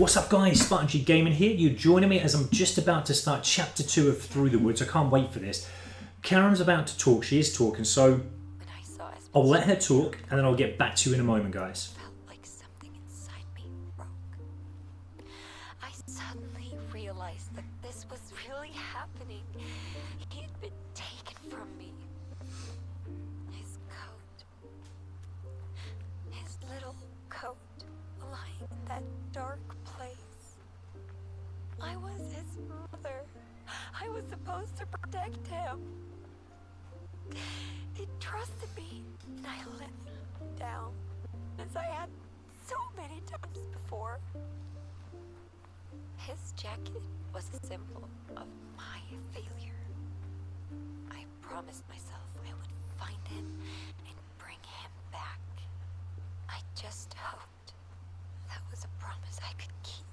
What's up guys, Spartan G Gaming here. You're joining me as I'm just about to start chapter 2 of Through the Woods. I can't wait for this. Karen's about to talk, she is talking, so I'll let her talk and then I'll get back to you in a moment, guys. Felt like something inside me broke. I suddenly realized that this was really happening. He had been taken from me. His coat. His little coat lying in that dark place. I was his mother. I was supposed to protect him. He trusted me, and I let him down, as I had so many times before. His jacket was a symbol of my failure. I promised myself I would find him and bring him back. I just hoped that was a promise I could keep.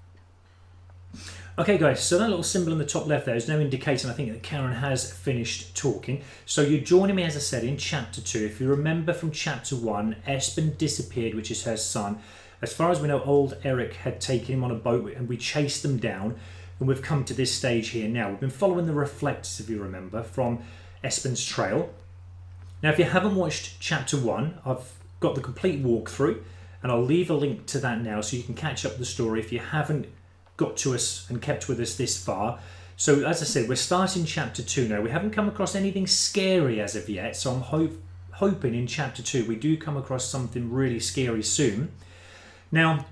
Okay guys, so that little symbol in the top left there is no indicator, I think, that Karen has finished talking. So you're joining me, as I said, in chapter 2. If you remember from chapter 1, Espen disappeared, which is her son. As far as we know, old Eric had taken him on a boat and we chased them down. And we've come to this stage here now. We've been following the reflectors, if you remember, from Espen's trail. Now, if you haven't watched chapter 1, I've got the complete walkthrough. And I'll leave a link to that now so you can catch up the story if you haven't got to us and kept with us this far. So as I said, we're starting chapter 2 now. We haven't come across anything scary as of yet, so I'm hoping in chapter 2 we do come across something really scary soon. Now,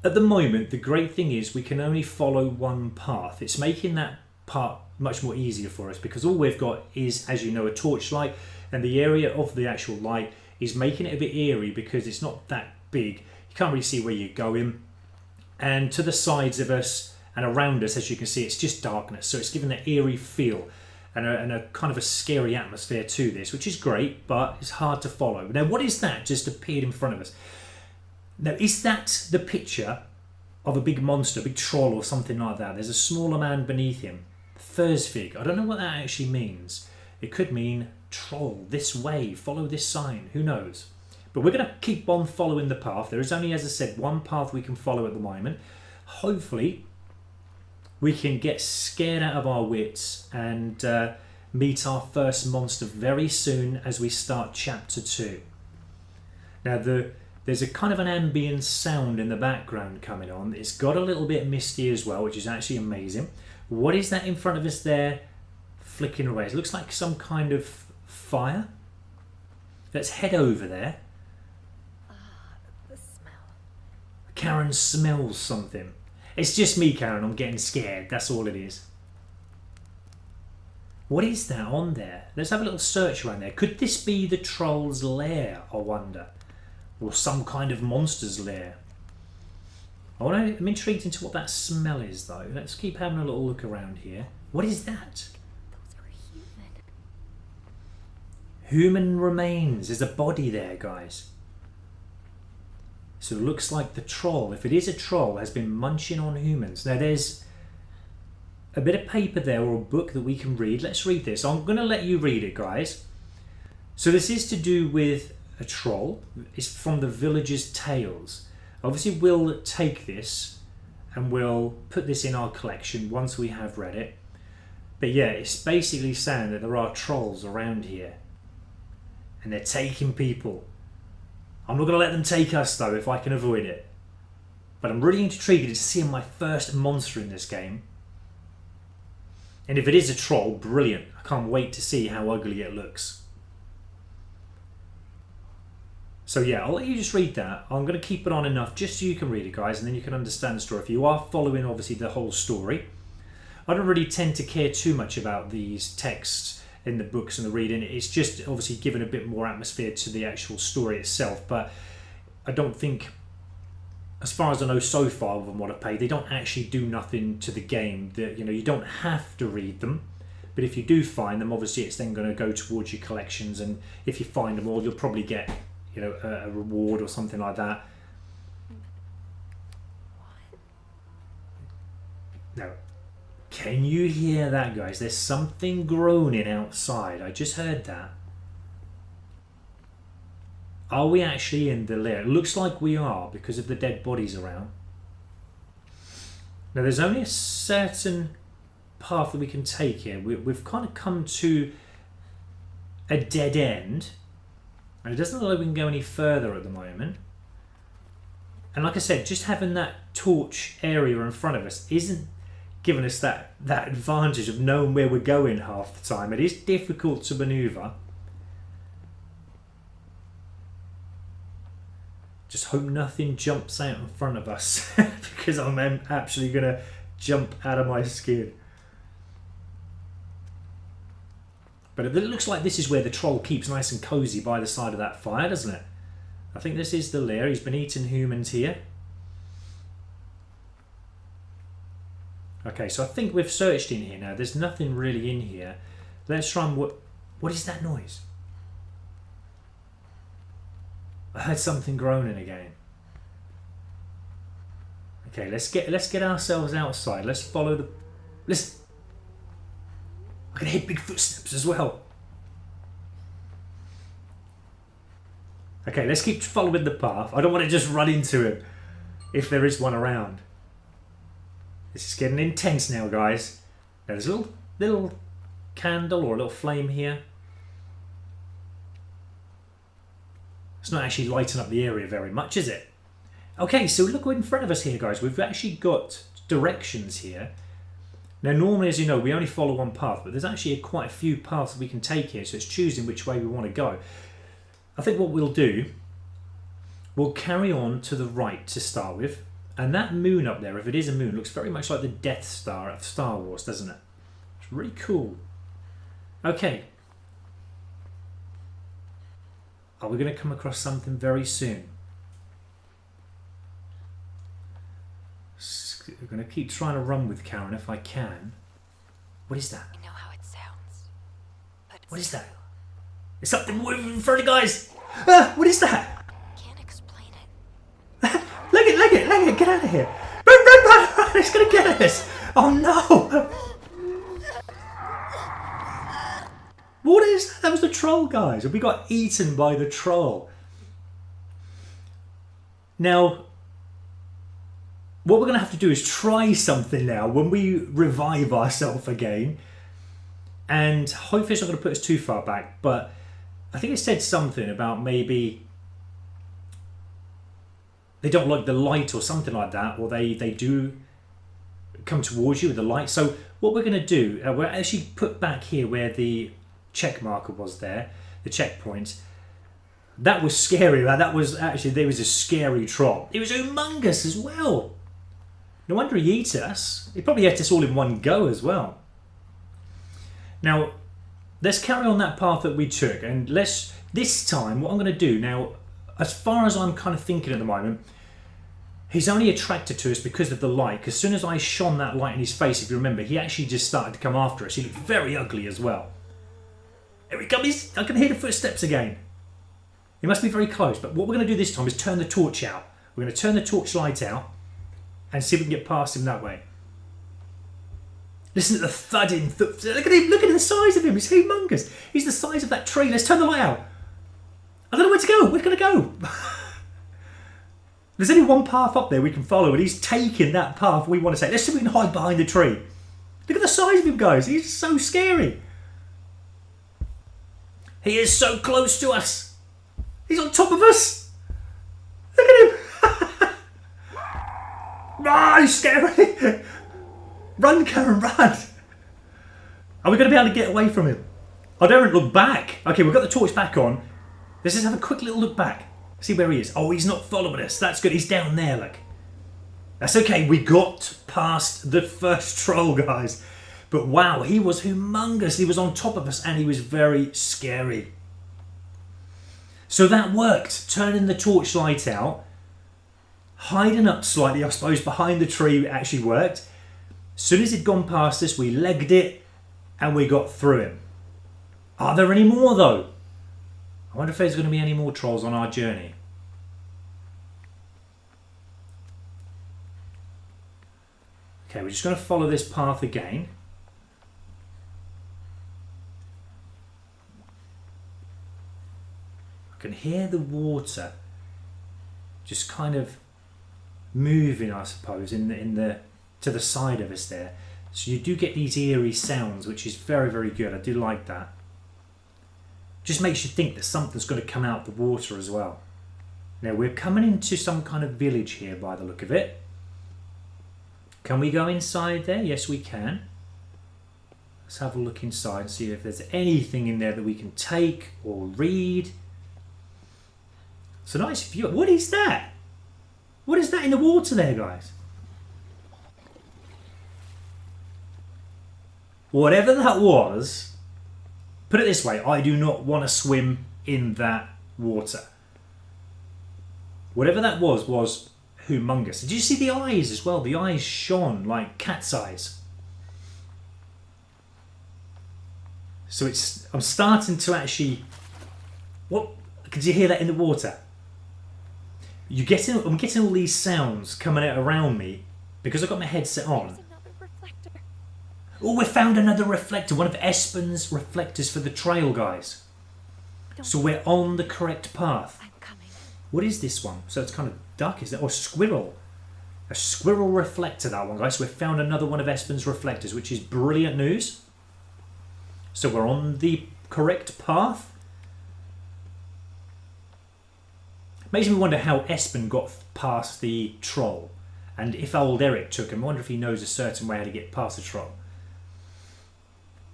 at the moment, the great thing is we can only follow one path. It's making that part much more easier for us because all we've got is, as you know, a torchlight, and the area of the actual light is making it a bit eerie because it's not that big. You can't really see where you're going. And to the sides of us and around us, as you can see, it's just darkness. So it's given that eerie feel and a kind of a scary atmosphere to this, which is great, but it's hard to follow. Now, what is that just appeared in front of us? Now, is that the picture of a big monster, a big troll or something like that? There's a smaller man beneath him. Thursvig. I don't know what that actually means. It could mean troll, this way, follow this sign. Who knows? But we're going to keep on following the path. There is only, as I said, one path we can follow at the moment. Hopefully, we can get scared out of our wits and meet our first monster very soon as we start chapter 2. Now, there's a kind of an ambient sound in the background coming on. It's got a little bit misty as well, which is actually amazing. What is that in front of us there flicking away? It looks like some kind of fire. Let's head over there. Karen smells something. It's just me, Karen. I'm getting scared. That's all it is. What is that on there? Let's have a little search around there. Could this be the troll's lair, I wonder? Or some kind of monster's lair? I'm intrigued into what that smell is, though. Let's keep having a little look around here. What is that? Those were human. Human remains. There's a body there, guys. So it looks like the troll, if it is a troll, has been munching on humans. Now there's a bit of paper there or a book that we can read. Let's read this. I'm going to let you read it, guys. So this is to do with a troll. It's from the Villagers' Tales. Obviously we'll take this and we'll put this in our collection once we have read it. But yeah, it's basically saying that there are trolls around here. And they're taking people. I'm not going to let them take us, though, if I can avoid it. But I'm really intrigued to see my first monster in this game. And if it is a troll, brilliant. I can't wait to see how ugly it looks. So yeah, I'll let you just read that. I'm going to keep it on enough just so you can read it, guys, and then you can understand the story. If you are following, obviously, the whole story. I don't really tend to care too much about these texts in the books and the reading. It's just obviously given a bit more atmosphere to the actual story itself, but I don't think, as far as I know so far from what I've played, they don't actually do nothing to the game. That, you know, you don't have to read them, but if you do find them, obviously it's then going to go towards your collections, and if you find them all, you'll probably get, you know, a reward or something like that. No. Can you hear that, guys? There's something groaning outside. I just heard that. Are we actually in the lair? It looks like we are because of the dead bodies around. Now there's only a certain path that we can take here. We've kind of come to a dead end, and it doesn't look like we can go any further at the moment. And like I said, just having that torch area in front of us isn't giving us that advantage of knowing where we're going half the time. It is difficult to maneuver. Just hope nothing jumps out in front of us because I'm actually going to jump out of my skin. But it looks like this is where the troll keeps nice and cozy by the side of that fire, doesn't it? I think this is the lair. He's been eating humans here. Okay, so I think we've searched in here now. There's nothing really in here. Let's try and... What is that noise? I heard something groaning again. Okay, let's get ourselves outside. Let's follow the... Listen. I can hear big footsteps as well. Okay, let's keep following the path. I don't want to just run into him if there is one around. This is getting intense now, guys. Now, there's a little candle or a little flame here. It's not actually lighting up the area very much, is it? Okay, so look in front of us here, guys. We've actually got directions here. Now, normally, as you know, we only follow one path, but there's actually quite a few paths we can take here, so it's choosing which way we want to go. I think what we'll do, we'll carry on to the right to start with, and that moon up there, if it is a moon, looks very much like the Death Star of Star Wars, doesn't it? It's really cool. Okay. Are we going to come across something very soon? I'm going to keep trying to run with Karen if I can. What is that? I know how it sounds. But What is that? It's something moving in front of you guys. Ah, what is that? Can't explain it. Look it, get out of here. Run, it's going to get us. Oh no. What is that? That was the troll, guys. We got eaten by the troll. Now, what we're going to have to do is try something now when we revive ourselves again. And hopefully it's not going to put us too far back. But I think it said something about maybe they don't like the light or something like that. Or they do come towards you with the light. So what we're going to do, we're actually put back here where the check marker was there. The checkpoint. That was scary. That was actually, there was a scary troll. It was humongous as well. No wonder he ate us. He probably ate us all in one go as well. Now, let's carry on that path that we took. And this time, what I'm going to do now, as far as I'm kind of thinking at the moment, he's only attracted to us because of the light. Because as soon as I shone that light in his face, if you remember, he actually just started to come after us. He looked very ugly as well. Here he comes. I can hear the footsteps again. He must be very close. But what we're going to do this time is turn the torch out. We're going to turn the torch light out and see if we can get past him that way. Listen to the thudding. Look at him. Look at the size of him. He's humongous. He's the size of that tree. Let's turn the light out. I don't know where to go. Where's going to go? There's only one path up there we can follow, and he's taking that path we want to take. Let's see if we can hide behind the tree. Look at the size of him, guys. He's so scary. He is so close to us. He's on top of us. Look at him. Ah, he's scary. Run, Karen, run. Are we going to be able to get away from him? I don't look back. Okay, we've got the torch back on. Let's just have a quick little look back. See where he is. Oh, he's not following us. That's good. He's down there, look. That's okay. We got past the first troll, guys. But wow, he was humongous. He was on top of us and he was very scary. So that worked. Turning the torchlight out. Hiding up slightly, I suppose, behind the tree actually worked. As soon as he'd gone past us, we legged it and we got through him. Are there any more, though? I wonder if there's going to be any more trolls on our journey. Okay, we're just going to follow this path again. I can hear the water just kind of moving, I suppose, in the to the side of us there. So you do get these eerie sounds, which is very, very good. I do like that. Just makes you think that something's going to come out the water as well. Now we're coming into some kind of village here by the look of it. Can we go inside there? Yes, we can. Let's have a look inside and see if there's anything in there that we can take or read. It's a nice view. What is that? What is that in the water there, guys? Whatever that was, put it this way, I do not want to swim in that water. Whatever that was humongous. Did you see the eyes as well? The eyes shone like cat's eyes. So I'm starting to actually... What? Could you hear that in the water? I'm getting all these sounds coming out around me because I've got my headset on. There's another reflector. Oh, we found another reflector. One of Espen's reflectors for the trail, guys. So we're on the correct path. I'm coming. What is this one? So it's kind of duck, is it? Or squirrel. A squirrel reflector, that one, guys. So we found another one of Espen's reflectors, which is brilliant news. So we're on the correct path. Makes me wonder how Espen got past the troll. And if old Eric took him, I wonder if he knows a certain way how to get past the troll.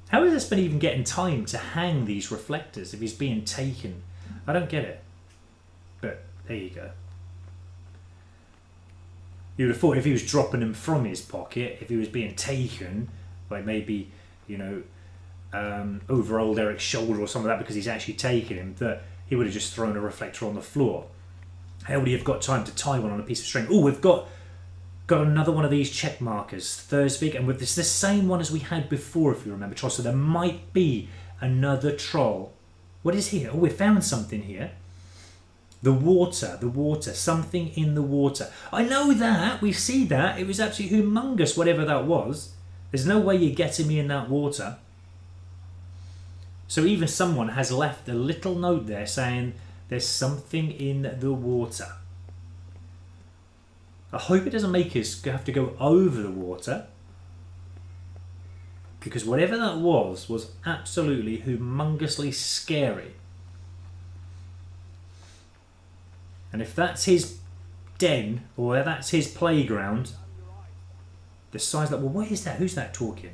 How is Espen even getting time to hang these reflectors if he's being taken? I don't get it. But there you go. You would have thought if he was dropping them from his pocket, if he was being taken, like maybe, you know, over old Eric's shoulder or something like that because he's actually taken him, that he would have just thrown a reflector on the floor. How would he have got time to tie one on a piece of string? Oh, we've got another one of these check markers, Thursvik, and with this the same one as we had before, if you remember, troll. So there might be another troll. What is here? Oh, we found something here. The water, something in the water. I know that, we see that. It was absolutely humongous, whatever that was. There's no way you're getting me in that water. So even someone has left a little note there saying there's something in the water. I hope it doesn't make us have to go over the water, because whatever that was absolutely humongously scary. And if that's his den, or that's his playground, the size that... Well, what is that? Who's that talking?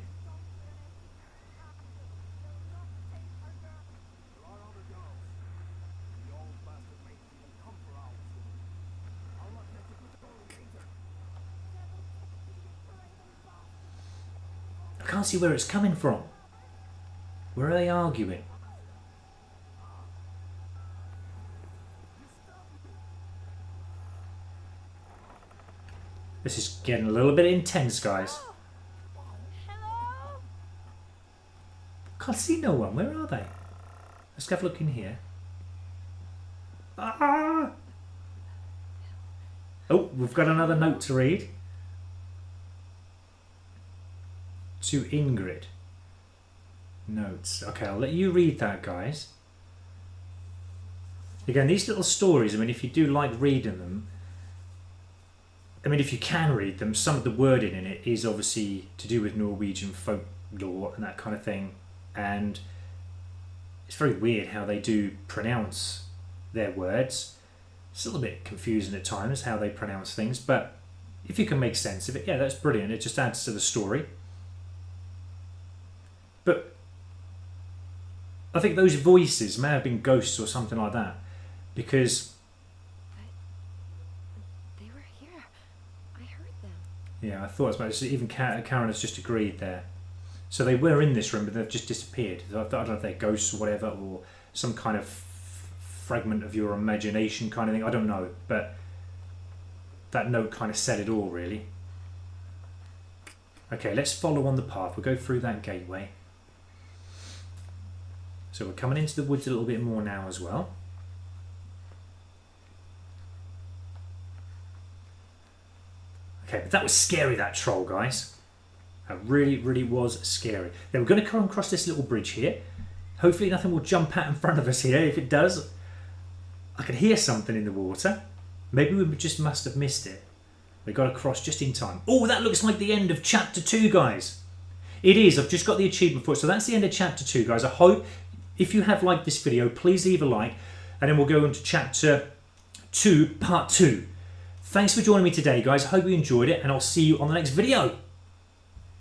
I can't see where it's coming from. Where are they arguing? This is getting a little bit intense, guys. Hello? Can't see no one. Where are they? Let's have a look in here. Ah! Oh, we've got another note to read. To Ingrid. Notes. Okay, I'll let you read that, guys. Again, these little stories, I mean, if you do like reading them, I mean, if you can read them, some of the wording in it is obviously to do with Norwegian folklore and that kind of thing. And it's very weird how they do pronounce their words. It's a little bit confusing at times how they pronounce things, but if you can make sense of it, yeah, that's brilliant. It just adds to the story. But I think those voices may have been ghosts or something like that, because They were here. I heard them. yeah, I thought as much. Even Karen has just agreed there. So they were in this room, but they've just disappeared. I don't know if they're ghosts or whatever, or some kind of fragment of your imagination kind of thing. I don't know, but that note kind of said it all, really. Okay, let's follow on the path. We'll go through that gateway. So we're coming into the woods a little bit more now as well. Okay, but that was scary, that troll, guys. That really, really was scary. Then we're going to come across this little bridge here. Hopefully nothing will jump out in front of us here. If it does, I can hear something in the water. Maybe we just must have missed it. They got across just in time. Oh, that looks like the end of chapter 2, guys. It is. I've just got the achievement for it. So that's the end of chapter 2, guys. I hope if you have liked this video, please leave a like, and then we'll go into chapter 2, part 2. Thanks for joining me today, guys. Hope you enjoyed it, and I'll see you on the next video.